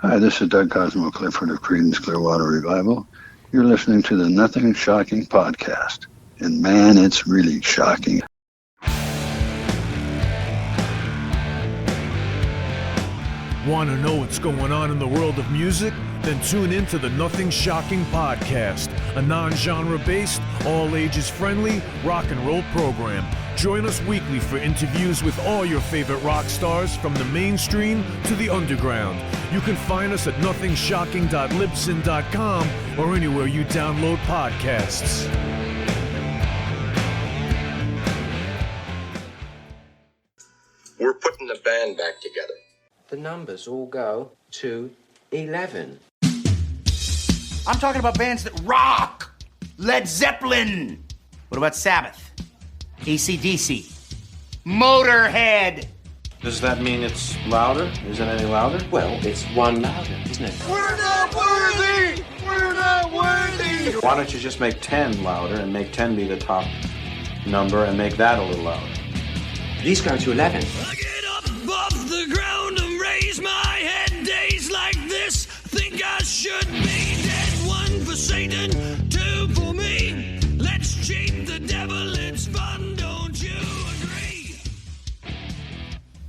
Hi, this is Doug Cosmo, Clifford of Creedence Clearwater Revival. You're listening to the Nothing Shocking podcast. And man, it's really shocking. Want to know what's going on in the world of music? Then tune in to the Nothing Shocking podcast, a non-genre based, all ages friendly rock and roll program. Join us weekly for interviews with all your favorite rock stars from the mainstream to the underground. You can find us at nothingshocking.libsyn.com or anywhere you download podcasts. We're putting the band back together. The numbers all go to 11. I'm talking about bands that rock. Led Zeppelin. What about Sabbath? AC/DC. Motorhead. Does that mean it's louder? Is it any louder? Well, it's one louder, isn't it? We're not worthy. We're not worthy. Why don't you just make 10 louder and make 10 be the top number and make that a little louder? These go to 11. I get up off the ground and raise my head. Days like this, think I should be dead. One for Satan, two for me. Let's cheat the devil, it's fun, don't you agree?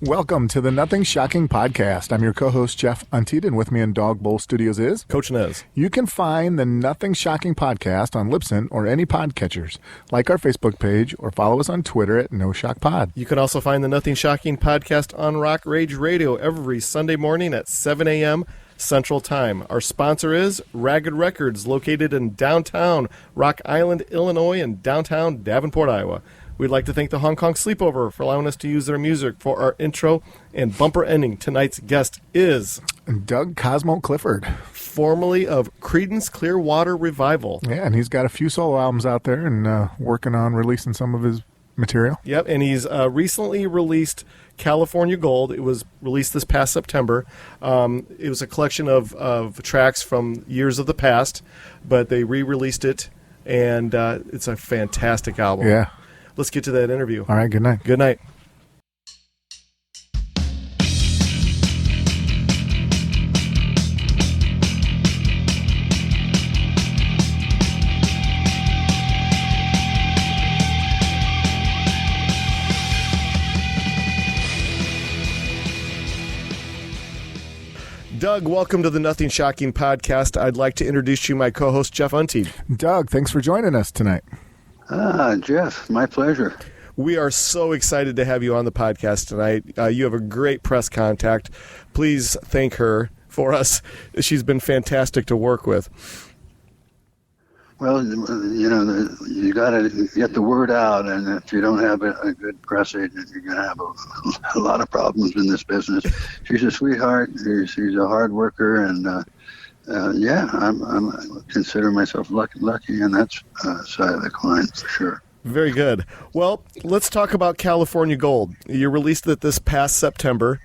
Welcome to the Nothing Shocking podcast. I'm your co-host, Jeff Untied, and with me in Dog Bowl Studios is Coach Nez. You can find the Nothing Shocking podcast on Libsyn or any podcatchers. Like our Facebook page or follow us on Twitter at No Shock Pod. You can also find the Nothing Shocking podcast on Rock Rage Radio every Sunday morning at 7 a.m. Central Time. Our sponsor is Ragged Records, located in downtown Rock Island, Illinois, and downtown Davenport, Iowa. We'd like to thank the Hong Kong Sleepover for allowing us to use their music for our intro and bumper ending. Tonight's guest is Doug Cosmo Clifford, formerly of Creedence Clearwater Revival. Yeah, and he's got a few solo albums out there and working on releasing some of his material. Yep, and he's recently released California Gold. It was released this past September. It was a collection of tracks from years of the past, but they re-released it, and it's a fantastic album. Yeah. Let's get to that interview. All right, good night. Good night. Doug, welcome to the Nothing Shocking podcast. I'd like to introduce you my co-host, Jeff Untied. Doug, thanks for joining us tonight. Jeff, my pleasure. We are so excited to have you on the podcast tonight. You have a great press contact. Please thank her for us. She's been fantastic to work with. Well, you know, you got to get the word out, and if you don't have a good press agent, you're going to have a lot of problems in this business. She's a sweetheart. She's a hard worker, and yeah, I'm consider myself lucky in that side of the coin for sure. Very good. Well, let's talk about California Gold. You released it this past September.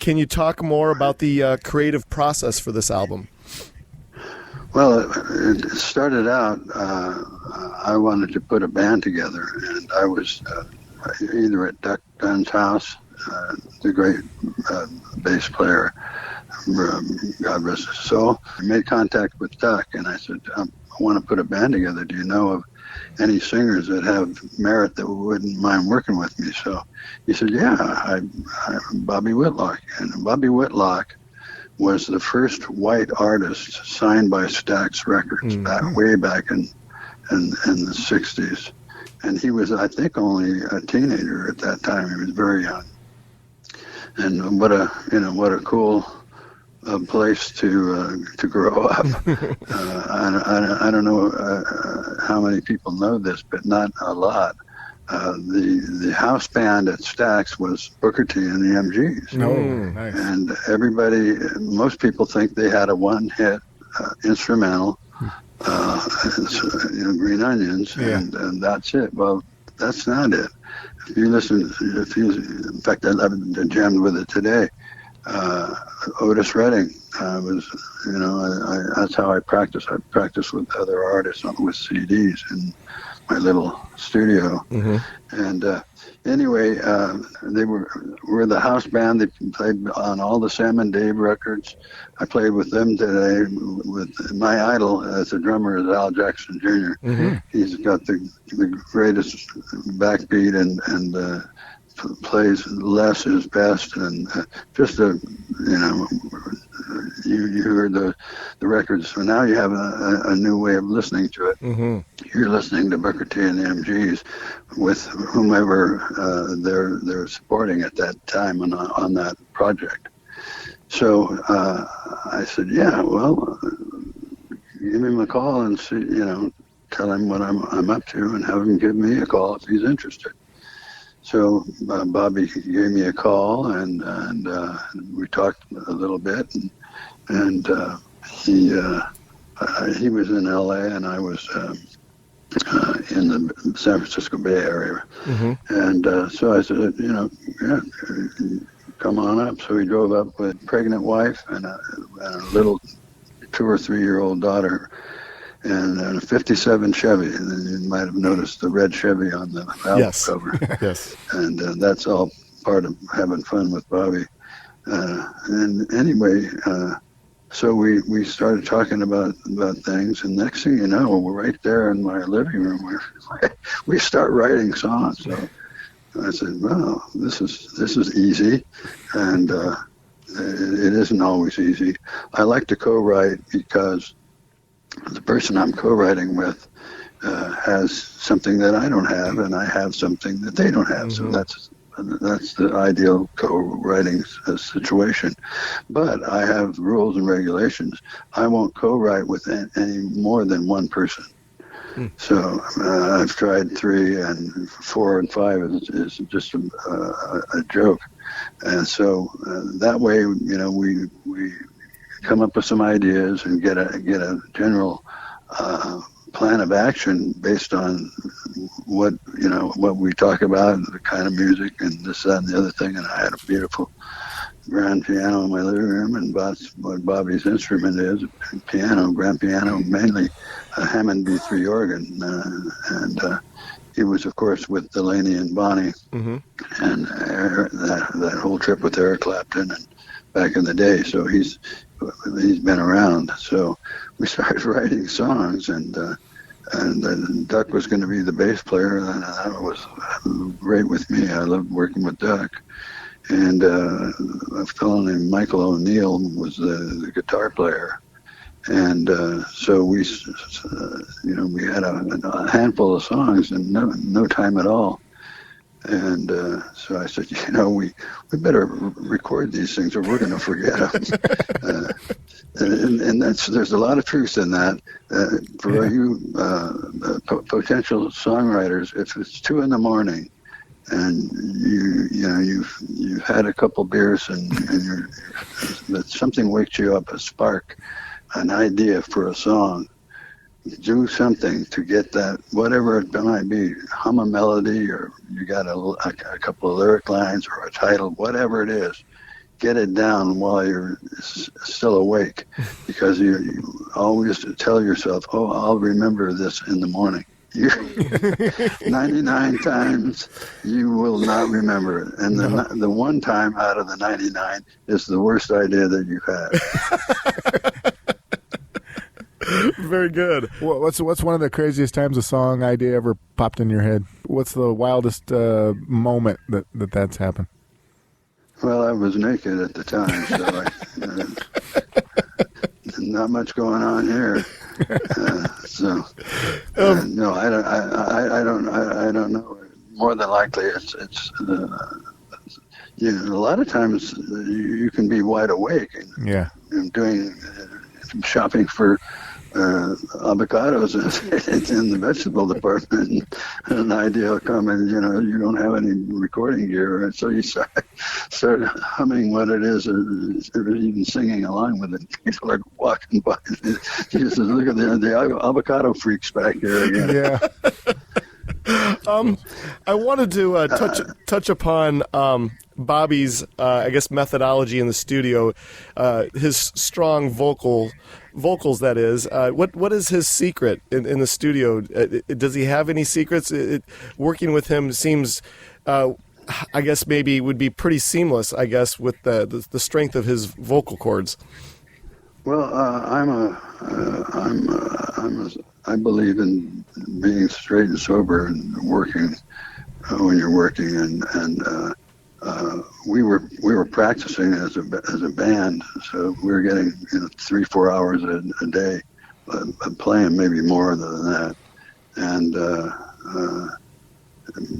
Can you talk more about the creative process for this album? Well, it started out, I wanted to put a band together, and I was either at Duck Dunn's house, the great bass player, God rest his soul. I made contact with Duck, and I said, I want to put a band together. Do you know of any singers that have merit that wouldn't mind working with me? So he said, yeah, I'm Bobby Whitlock. And Bobby Whitlock was the first white artist signed by Stax Records way back in the 60s. And he was, I think, only a teenager at that time. He was very young. And what a cool place to grow up. I don't know how many people know this, but not a lot. The house band at Stax was Booker T and the MGs. Nice. And most people think they had a one-hit instrumental, Green Onions, and that's it. Well, that's not it. If you listen, in fact, I jammed with it today. Otis Redding was, that's how I practice. I practice with other artists with CDs in my little studio. Mm-hmm. And anyway, they were the house band. They played on all the Sam and Dave records. I played with them today. With my idol as a drummer is Al Jackson Jr. Mm-hmm. He's got the greatest backbeat and plays less is best, and just you heard the records. So now you have a new way of listening to it. Mm-hmm. You're listening to Booker T and the MGs with whomever they're supporting at that time on that project. So I said, yeah, well, give him a call and see, tell him what I'm up to, and have him give me a call if he's interested. So Bobby gave me a call, and we talked a little bit, and he was in L.A. and I was in the San Francisco Bay Area, mm-hmm. and so I said, yeah, come on up. So he drove up with a pregnant wife and a little 2 or 3 year old daughter. And a 57 Chevy, and you might have noticed the red Chevy on the album cover. Yes. And that's all part of having fun with Bobby. And anyway, so we started talking about things, and next thing you know, we're right there in my living room. We start writing songs. So I said, well, this is easy, and it isn't always easy. I like to co-write because the person I'm co-writing with has something that I don't have, and I have something that they don't have. Mm-hmm. So that's the ideal co-writing situation. But I have rules and regulations. I won't co-write with any more than one person. So I've tried 3, and 4 and 5 is just a joke. And so that way, we come up with some ideas and get a general plan of action based on what we talk about, the kind of music and this, that, and the other thing. And I had a beautiful grand piano in my living room, and that's what Bobby's instrument is, a piano, grand piano, mainly a Hammond B3 organ. And he was, of course, with Delaney and Bonnie, mm-hmm. and that whole trip with Eric Clapton and back in the day. So he's been around. So we started writing songs, and Duck was going to be the bass player, and that was great with me. I loved working with Duck. And a fellow named Michael O'Neill was the guitar player. And so we had a handful of songs in no time at all. And so I said, we better record these things or we're going to forget them. And there's a lot of truth in that. For you potential songwriters, if it's 2 a.m. and you've had a couple beers and that something wakes you up, a spark, an idea for a song, do something to get that, whatever it might be, hum a melody, or you got a couple of lyric lines or a title, whatever it is, get it down while you're still awake, because you always tell yourself, oh, I'll remember this in the morning. 99 times you will not remember it, and the one time out of the 99 is the worst idea that you've had. Very good. What's one of the craziest times a song idea ever popped in your head? What's the wildest moment that's happened? Well, I was naked at the time, so not much going on here. No, I don't know. More than likely, it's a lot of times you can be wide awake and doing shopping for avocados in the vegetable department, and an idea will come, and you don't have any recording gear, and so you start humming what it is, or even singing along with it. People are walking by. You just look at the avocado freaks back here again. Yeah. I wanted to touch upon Bobby's, I guess, methodology in the studio, his strong vocals, that is. What is his secret in the studio? Does he have any secrets? Working with him seems, I guess, maybe would be pretty seamless, I guess, with the strength of his vocal cords. Well, I believe in being straight and sober and working when you're working, and we were practicing as a band, so we were getting 3-4 hours a day playing, maybe more than that, and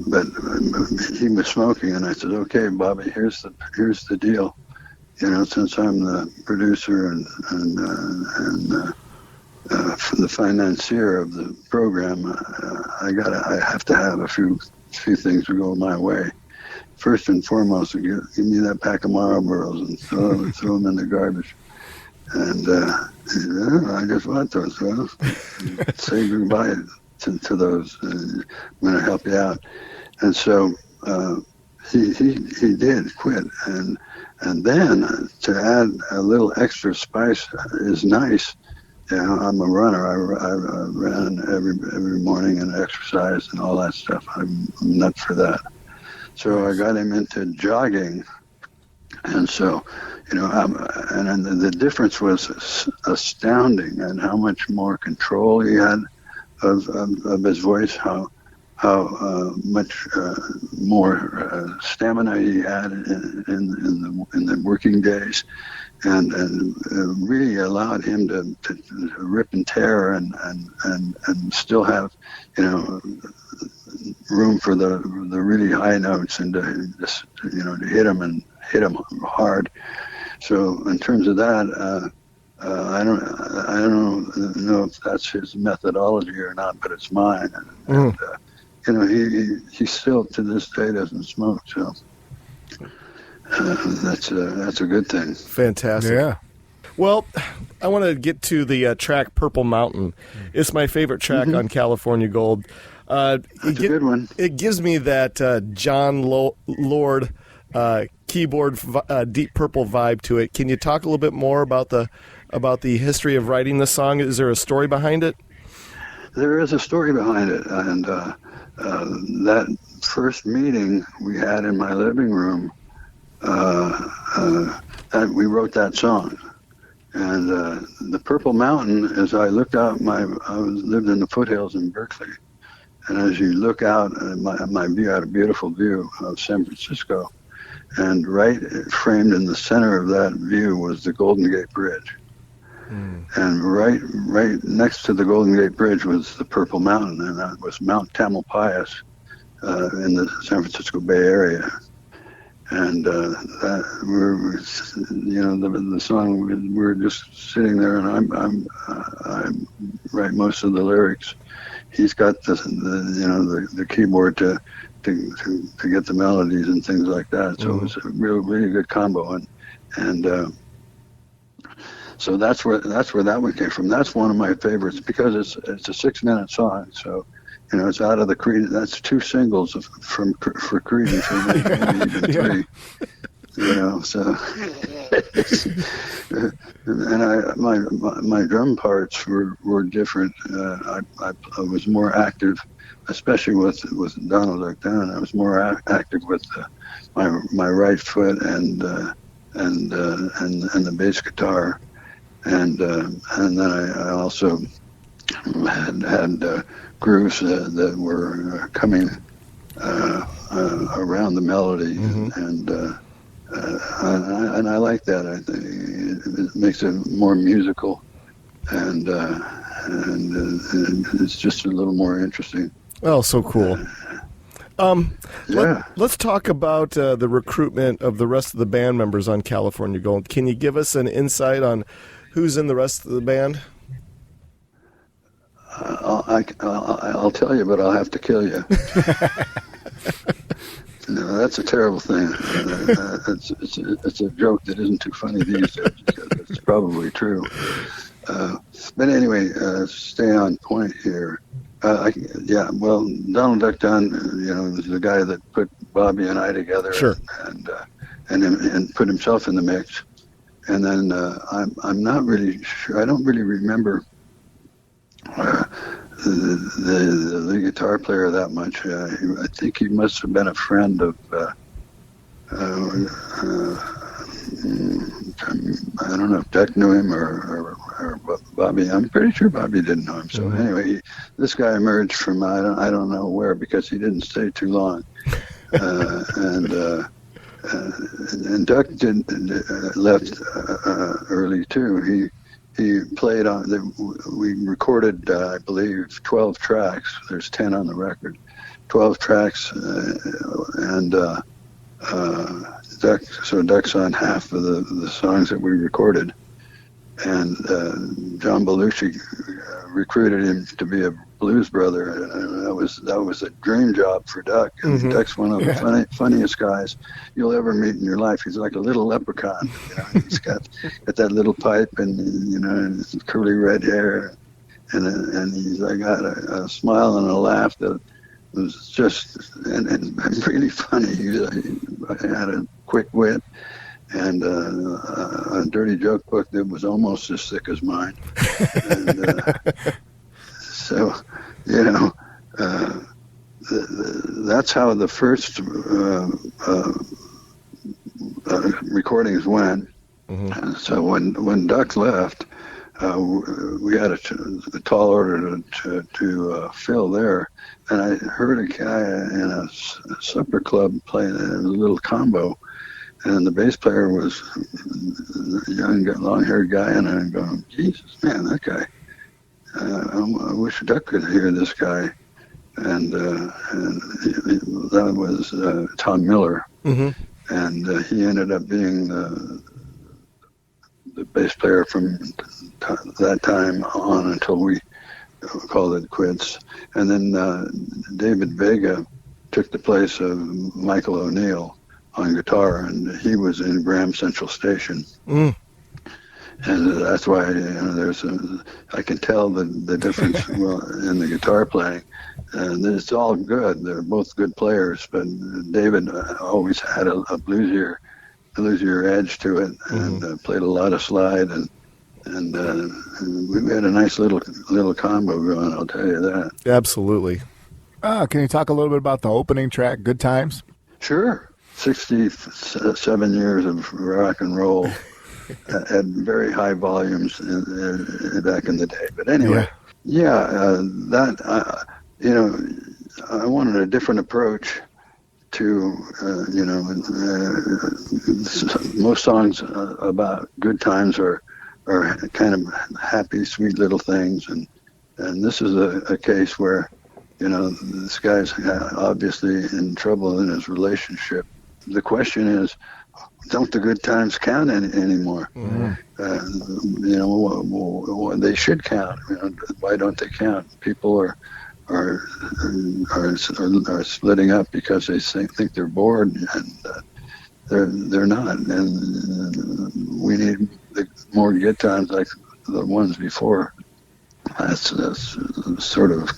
but he was smoking, and I said, "Okay, Bobby, here's the deal. Since I'm the producer and the financier of the program, I have to have a few things to go my way. First and foremost, give me that pack of Marlboros and throw them in the garbage." And I just want those. Well, say goodbye to those. I'm going to help you out. And so he did quit, and then to add a little extra spice is nice. I'm a runner. I ran every morning and exercised and all that stuff. I'm nuts for that. So I got him into jogging, and so and the difference was astounding, and how much more control he had of his voice, how much more stamina he had in the working days, and really allowed him to rip and tear and still have room for the really high notes, and to hit them hard. So in terms of that, I don't know if that's his methodology or not, but it's mine. And he still to this day doesn't smoke, so that's a good thing. Fantastic. Yeah. Well, I want to get to the track "Purple Mountain." It's my favorite track on California Gold. That's a good one. It gives me that John Lord keyboard Deep Purple vibe to it. Can you talk a little bit more about the history of writing this song? Is there a story behind it? There is a story behind it, and that first meeting we had in my living room, that we wrote that song. And the Purple Mountain, as I looked out, lived in the foothills in Berkeley, and as you look out, my view had a beautiful view of San Francisco, and right framed in the center of that view was the Golden Gate Bridge. And right next to the Golden Gate Bridge was the Purple Mountain, and that was Mount Tamalpais in the San Francisco Bay Area. And the song, we're just sitting there, and I write most of the lyrics. He's got the keyboard to get the melodies and things like that. So it was a really good combo, and so that's where that one came from. That's one of my favorites because it's a 6-minute song. So it's out of the Creedence. That's 2 singles for Creedence, or maybe even 3. So and my drum parts were different. I was more active, especially with Donald Duck Down. I was more active with my right foot and the bass guitar, and then I also had grooves that were coming around the melody, and I like that. I think it makes it more musical, and it's just a little more interesting. Oh, so cool. Yeah. Let's talk about the recruitment of the rest of the band members on California Gold. Can you give us an insight on who's in the rest of the band? I'll tell you, but I'll have to kill you. No, that's a terrible thing. It's a joke that isn't too funny these days because it's probably true. But anyway, stay on point here. Well, Donald Duck Dunn, was the guy that put Bobby and I together, Sure. and put himself in the mix. And then I'm not really sure. I don't really remember the guitar player that much. I think he must have been a friend of. I don't know if Duck knew him or Bobby. I'm pretty sure Bobby didn't know him. So anyway, this guy emerged from I don't know where, because he didn't stay too long, and Duck left early too. He played on. We recorded, I believe, 12 tracks. There's 10 on the record. 12 tracks, and Duck's on half of the songs that we recorded, and John Belushi recruited him to be a blues brother, and that was a dream job for Duck. And Duck's one of the funniest guys you'll ever meet in your life. He's like a little leprechaun. He's got that little pipe and and his curly red hair, and he's got a smile and a laugh that was just and really funny. He had a quick wit and a dirty joke book that was almost as thick as mine. And, so, that's how the first recordings went. And so when Duck left, we had a tall order to fill there, and I heard a guy in a supper club playing a little combo, and the bass player was a young, long-haired guy, and I'm going, Jesus, man, that guy. I wish Duck could hear this guy, and that was Tom Miller, and he ended up being the bass player from that time on until we called it quits. And then David Vega took the place of Michael O'Neill on guitar, and he was in Graham Central Station. And that's why I can tell the difference in the guitar playing. And it's all good. They're both good players, but David always had a bluesier edge to it, and played a lot of slide, and we had a nice little combo going, I'll tell you that. Absolutely. Can you talk a little bit about the opening track, Good Times? Sure. 67 years of rock and roll at very high volumes back in the day. But anyway, I wanted a different approach to, most songs about good times are kind of happy, sweet little things. And this is a case where, this guy's obviously in trouble in his relationship. The question is, don't the good times count anymore? They should count. Why don't they count? People are splitting up because they think they're bored, and they're not. And we need more good times like the ones before. That's sort of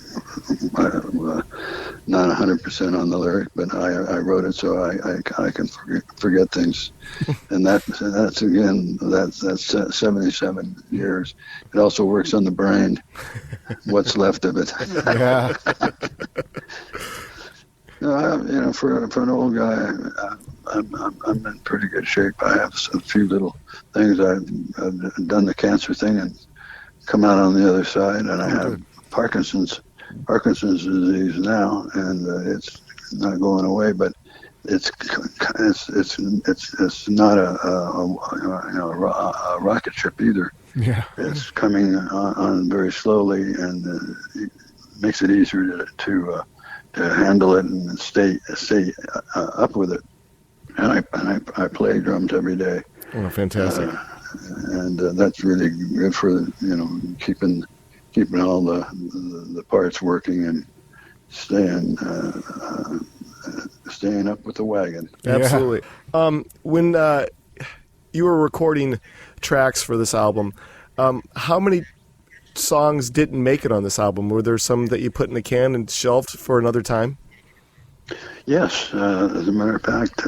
not 100% on the lyric, but I wrote it so I can forget things, and that's 77 years. It also works on the brain, what's left of it. Yeah. For an old guy, I'm in pretty good shape. I have a few little things. I've done the cancer thing and come out on the other side, and I have Parkinson's disease now, and it's not going away, but it's not a rocket ship either. Yeah, it's coming on very slowly, and it makes it easier to handle it and stay up with it. And I play drums every day. Oh, fantastic! And that's really good for keeping all the parts working and staying up with the wagon. Absolutely. When you were recording tracks for this album, how many songs didn't make it on this album? Were there some that you put in the can and shelved for another time? Yes, as a matter of fact,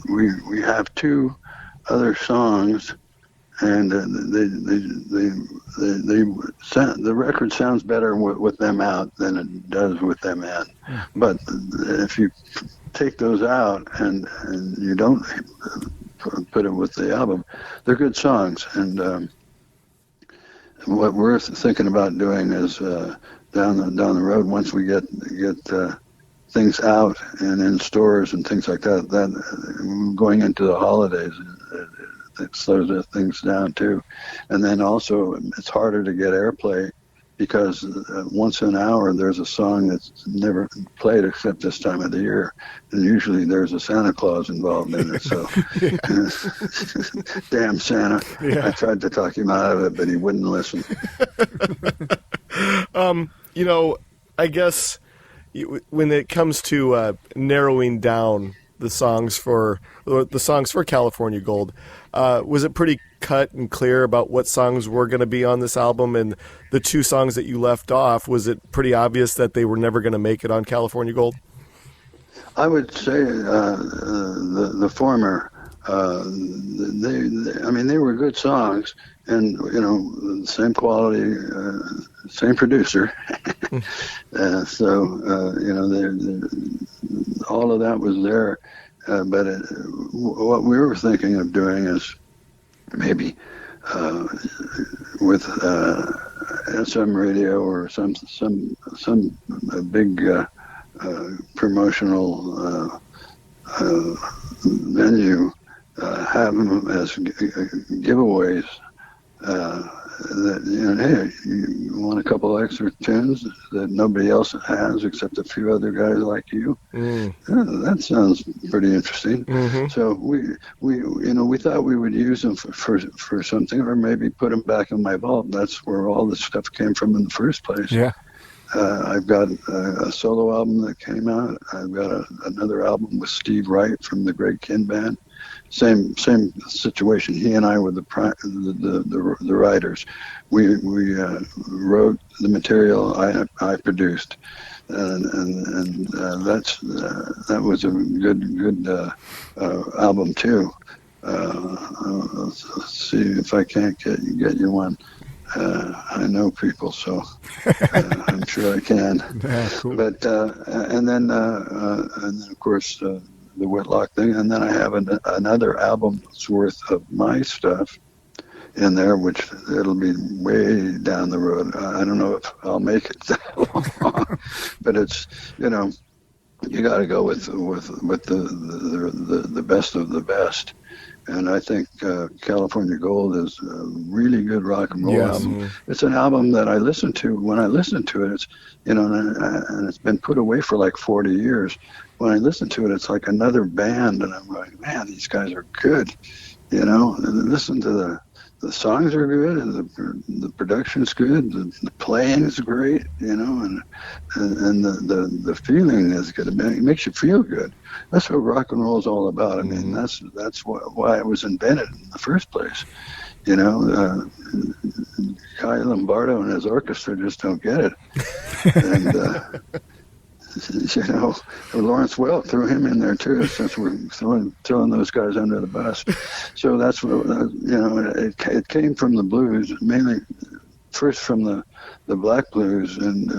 we have 2 other songs, and the record sounds better with them out than it does with them in. But if you take those out and you don't put it with the album, they're good songs. And what we're thinking about doing is down the road, once we get things out and in stores and things like that, going into the holidays, it slows things down too. And then also it's harder to get airplay because once an hour there's a song that's never played except this time of the year, and usually there's a Santa Claus involved in it. So damn Santa. I tried to talk him out of it, but he wouldn't listen. I guess when it comes to narrowing down the songs for California Gold, was it pretty cut and clear about what songs were going to be on this album? And the 2 songs that you left off, was it pretty obvious that they were never going to make it on California Gold? I would say the former. They were good songs, and the same quality, same producer. All of that was there. But what we were thinking of doing is maybe with SM radio or some big promotional venue, have them as giveaways. Hey, you want a couple extra tunes that nobody else has except a few other guys like you? That sounds pretty interesting. So we thought we would use them for something, or maybe put them back in my vault. That's where all this stuff came from in the first place. I've got a solo album that came out. I've got another album with Steve Wright from the Greg Kihn Band. Same situation. He and I were the writers. We wrote the material. I produced, and that was a good album too. Let's see if I can't get you one. I know people, so I'm sure I can. Yeah, cool. But and then of course the Whitlock thing, and then I have another album's worth of my stuff in there, which it'll be way down the road. I don't know if I'll make it that long, but it's you got to go with the best of the best. And I think California Gold is a really good rock and roll album. It's an album that I listen to. When I listen to it, it's and it's been put away for like 40 years. When I listen to it, it's like another band, and I'm going, man, these guys are good. And listen to the songs are good, and the production's good, the playing is great, and the feeling is good. It makes you feel good. That's what rock and roll is all about. I mean, that's why it was invented in the first place. Guy Lombardo and his orchestra just don't get it, and Lawrence Welk threw him in there too, since we're throwing those guys under the bus. So that's what it came from the blues, mainly first from the black blues in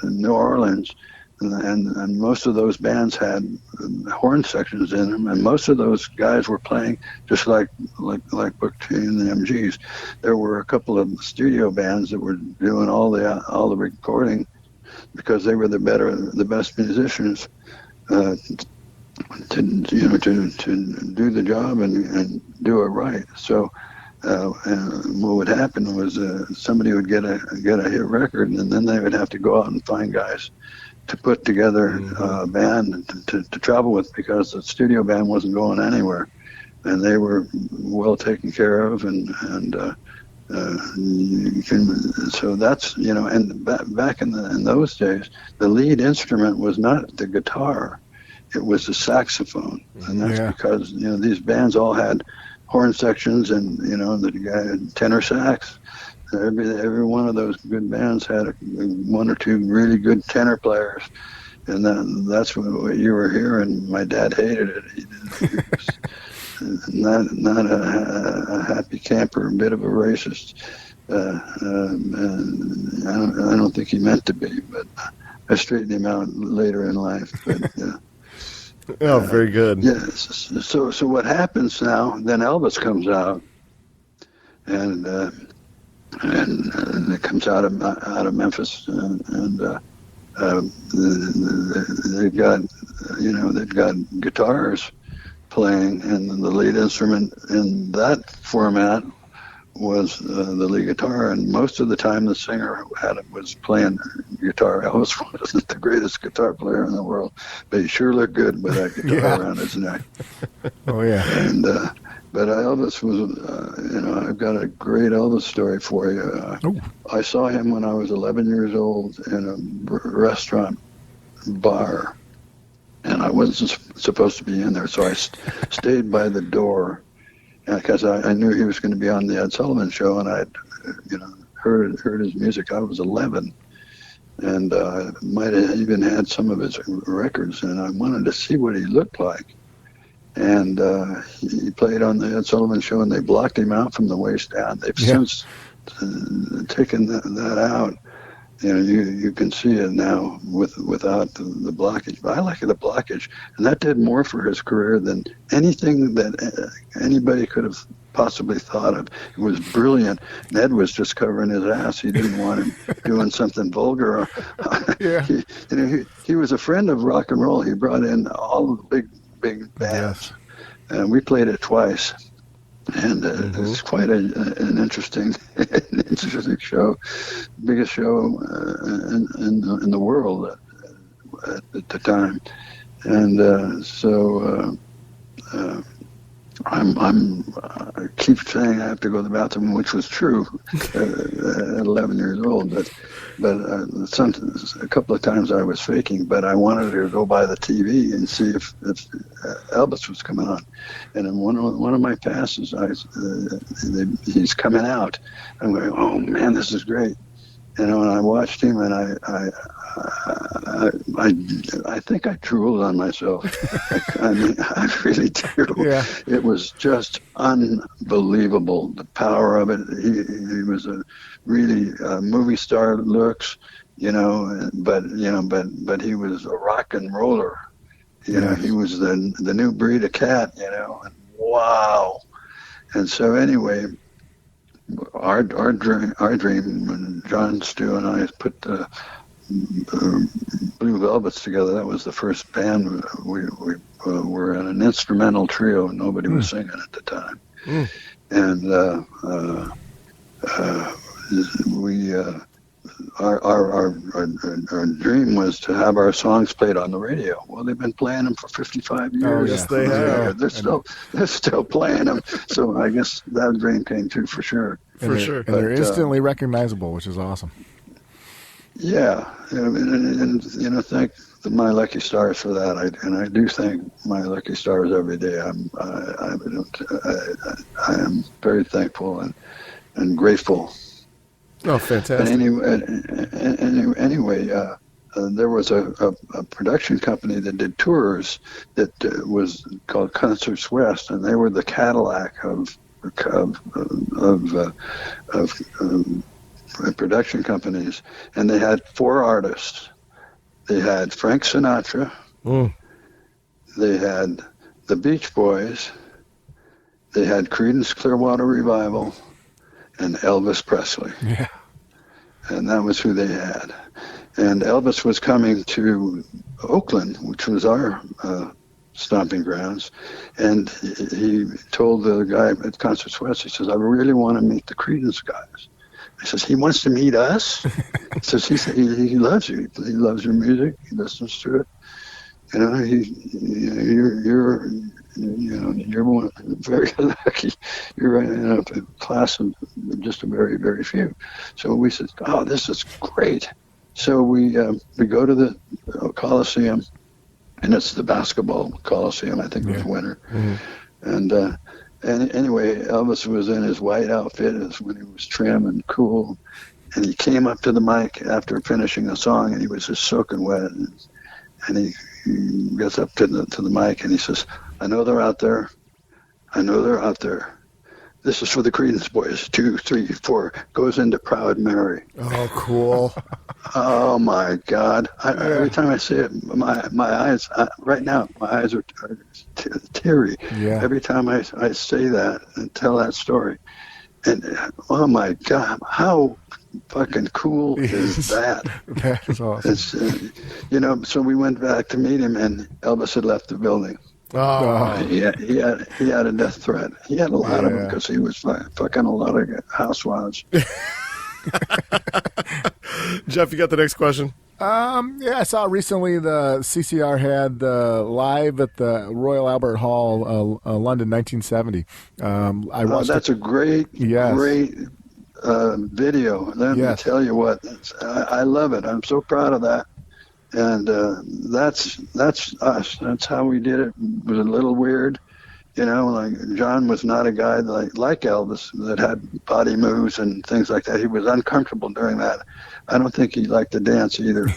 New Orleans, and most of those bands had horn sections in them, and most of those guys were playing just like Book T and the MGs. There were a couple of studio bands that were doing all the recording, because they were the best musicians to do the job and do it right. So and what would happen was somebody would get a hit record, and then they would have to go out and find guys to put together a band to travel with, because the studio band wasn't going anywhere, and they were well taken care of, and so that's and back in those days, the lead instrument was not the guitar, it was the saxophone, and that's because these bands all had horn sections, and the guy had tenor sax. Every one of those good bands had one or two really good tenor players, and that's what you were hearing. My dad hated it. He was not a happy camper, a bit of a racist. And I don't think he meant to be, but I straightened him out later in life. But oh, very good. Yes. So what happens now? Then Elvis comes out, and it comes out of Memphis, and they've got guitars playing, and the lead instrument in that format was the lead guitar, and most of the time the singer was playing guitar. Elvis wasn't the greatest guitar player in the world, but he sure looked good with that guitar around his neck. Oh yeah. And but Elvis was, I've got a great Elvis story for you. I saw him when I was 11 years old in a restaurant bar, and I wasn't supposed to be in there, so I stayed by the door. Because I knew he was going to be on the Ed Sullivan Show, and I'd, heard his music. I was 11, and might have even had some of his records, and I wanted to see what he looked like. And he played on the Ed Sullivan Show, and they blocked him out from the waist down. They've since taken that out. You can see it now without the blockage. But I like the blockage, and that did more for his career than anything that anybody could have possibly thought of. It was brilliant. Ned was just covering his ass. He didn't want him doing something vulgar. Yeah. He was a friend of rock and roll. He brought in all of the big bands, and we played it twice. And it's quite an interesting show, biggest show in the world at the time, and so I keep saying I have to go to the bathroom, which was true at 11 years old, but a couple of times I was faking, but I wanted to go by the TV and see if Elvis was coming on. And in one of my passes, he's coming out. I'm going, oh man, this is great. And I watched him, and I think I drooled on myself. I mean, I really do. Yeah. It was just unbelievable, the power of it. He was a really movie star looks, but he was a rock and roller. He was the new breed of cat, and wow. And so anyway, our dream when John Stu and I put the Blue Velvets together, that was the first band we were in, an instrumental trio. Nobody was singing at the time. And our dream was to have our songs played on the radio. Well, they've been playing them for 55 years. Oh, yes, they have. They're still playing them. So I guess that dream came true for sure. For sure. And they're instantly recognizable, which is awesome. Yeah, and thank my lucky stars for that. I do thank my lucky stars every day. I am very thankful and grateful. Oh, fantastic! But anyway, there was a production company that did tours that was called Concerts West, and they were the Cadillac of production companies, and they had 4 artists. They had Frank Sinatra, they had the Beach Boys, they had Creedence Clearwater Revival, and Elvis Presley. Yeah. And that was who they had. And Elvis was coming to Oakland, which was our stomping grounds, and he told the guy at Concerts West, he says, I really want to meet the Creedence guys. He says, he wants to meet us? He says, he loves you. He loves your music. He listens to it. You're one, very lucky. You're in a class of just a very, very few. So we said, oh, this is great. So we go to the Coliseum, and it's the basketball Coliseum, I think, it was winter. And anyway, Elvis was in his white outfit when he was trim and cool. And he came up to the mic after finishing the song, and he was just soaking wet. And he gets up to the mic, and he says, "I know they're out there. I know they're out there. This is for the Creedence boys. 2, 3, 4." Goes into Proud Mary. Oh, cool. Oh my God! Every time I say it, my eyes right now, my eyes are teary. Yeah. Every time I say that and tell that story, and oh my God, how fucking cool is that? That is awesome. It's so we went back to meet him, and Elvis had left the building. Oh. He had a death threat. He had a lot of them because he was fucking a lot of housewives. Jeff, you got the next question? Yeah, I saw recently the CCR had live at the Royal Albert Hall, London, 1970. I watched that's a great video. Let me tell you what, I love it. I'm so proud of that. And that's us. That's how we did it. It was a little weird. Like John was not a guy like Elvis that had body moves and things like that. He was uncomfortable during that. I don't think he liked to dance either.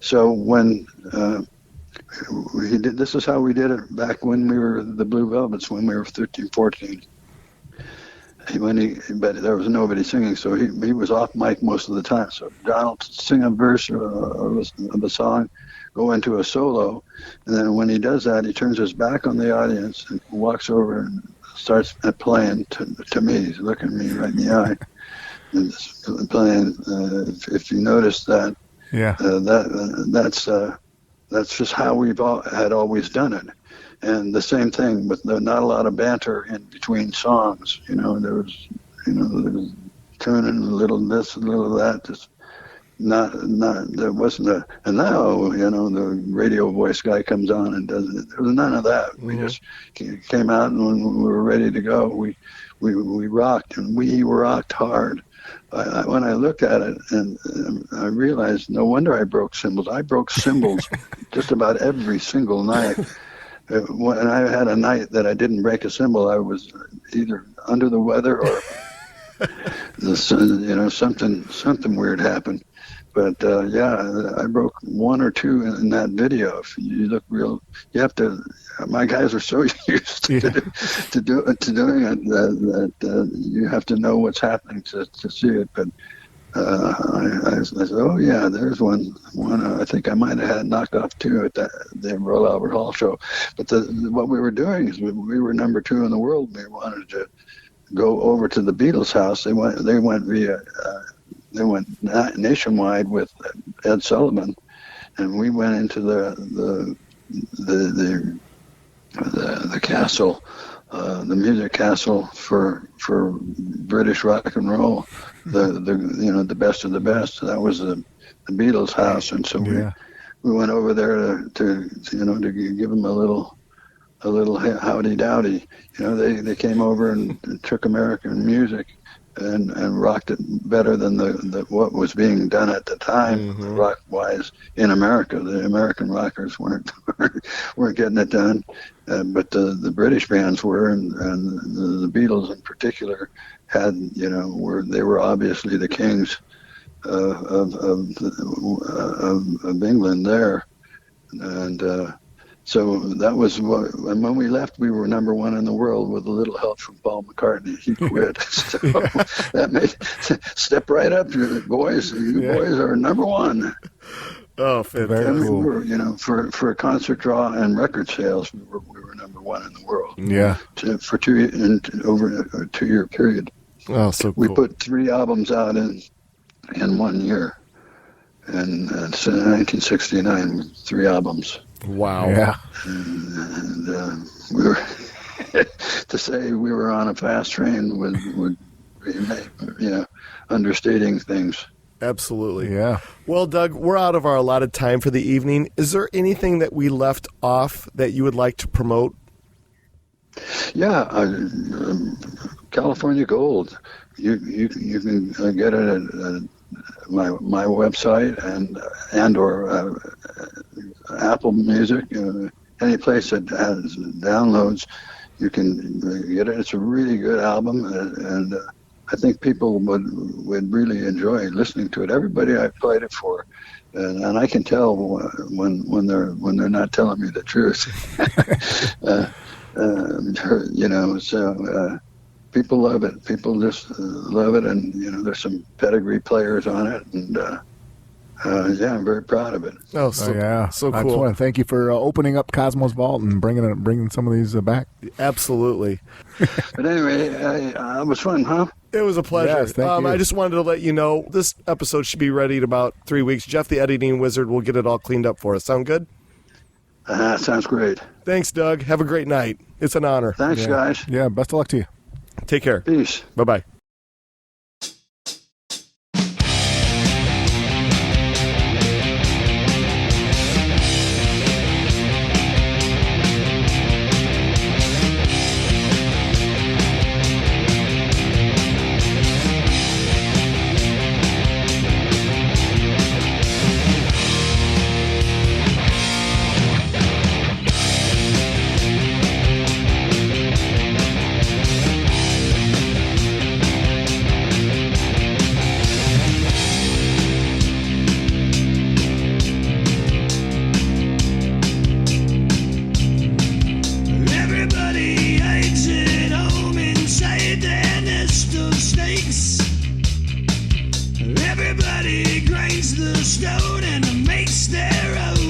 So when he did, this is how we did it back when we were the Blue Velvets, when we were 13, 14. But there was nobody singing, so he was off mic most of the time. So John will sing a verse of a song, go into a solo, and then when he does that, he turns his back on the audience and walks over and starts playing to me. He's looking at me right in the eye and playing. If you notice that, that's just how we've had always done it. And the same thing with not a lot of banter in between songs. There was tuning a little this, a little that. Just there wasn't and now, the radio voice guy comes on and does it. There was none of that. We just came out, and when we were ready to go, we rocked, and we rocked hard. When I looked at it, and I realized, no wonder I broke cymbals. I broke cymbals just about every single night. When I had a night that I didn't break a cymbal, I was either under the weather or something weird happened. But I broke 1 or 2 in that video. If you look real, you have to. My guys are so used to doing it that you have to know what's happening to see it. But I said, oh yeah, there's one. I think I might have had knocked off 2 at the Royal Albert Hall show. But what we were doing is we were number 2 in the world. We wanted to go over to the Beatles' house. They went nationwide with Ed Sullivan, and we went into the castle, the music castle for British rock and roll, the best of the best. That was the Beatles' house, and so we went over there to give them a little howdy dowdy. They came over and took American music and rocked it better than what was being done at the time, rock wise, in America. The American rockers weren't getting it done, but the British bands were, and the Beatles in particular had, they were obviously the kings of England there, and so that was and when we left, we were number 1 in the world with a little help from Paul McCartney. He quit. So that made step right up, boys. You boys are number 1. Oh, fantastic! Very cool. We were, for concert draw and record sales, we were number 1 in the world. Yeah. For over a 2-year period. Oh, so cool. We put 3 albums out in 1 year, and since 1969, 3 albums. Wow. Yeah. And we were to say we were on a fast train would be, understating things. Absolutely. Yeah. Well, Doug, we're out of our allotted time for the evening. Is there anything that we left off that you would like to promote? Yeah, California Gold. You can get it at my website and or Apple Music, any place that has downloads, you can get it. It's a really good album, and I think people would really enjoy listening to it. Everybody I played it for, and I can tell when they're not telling me the truth. So people love it. People just love it, and there's some pedigree players on it, and I'm very proud of it. So cool. I just want to thank you for opening up Cosmo's Vault and bringing some of these back. Absolutely. But anyway, it was fun, huh? It was a pleasure. Yes, thank you. I just wanted to let you know this episode should be ready in about 3 weeks. Jeff, the editing wizard, will get it all cleaned up for us. Sound good? Sounds great. Thanks, Doug. Have a great night. It's an honor. Thanks, guys. Yeah, best of luck to you. Take care. Peace. Bye-bye. Everybody grinds the stone and makes their own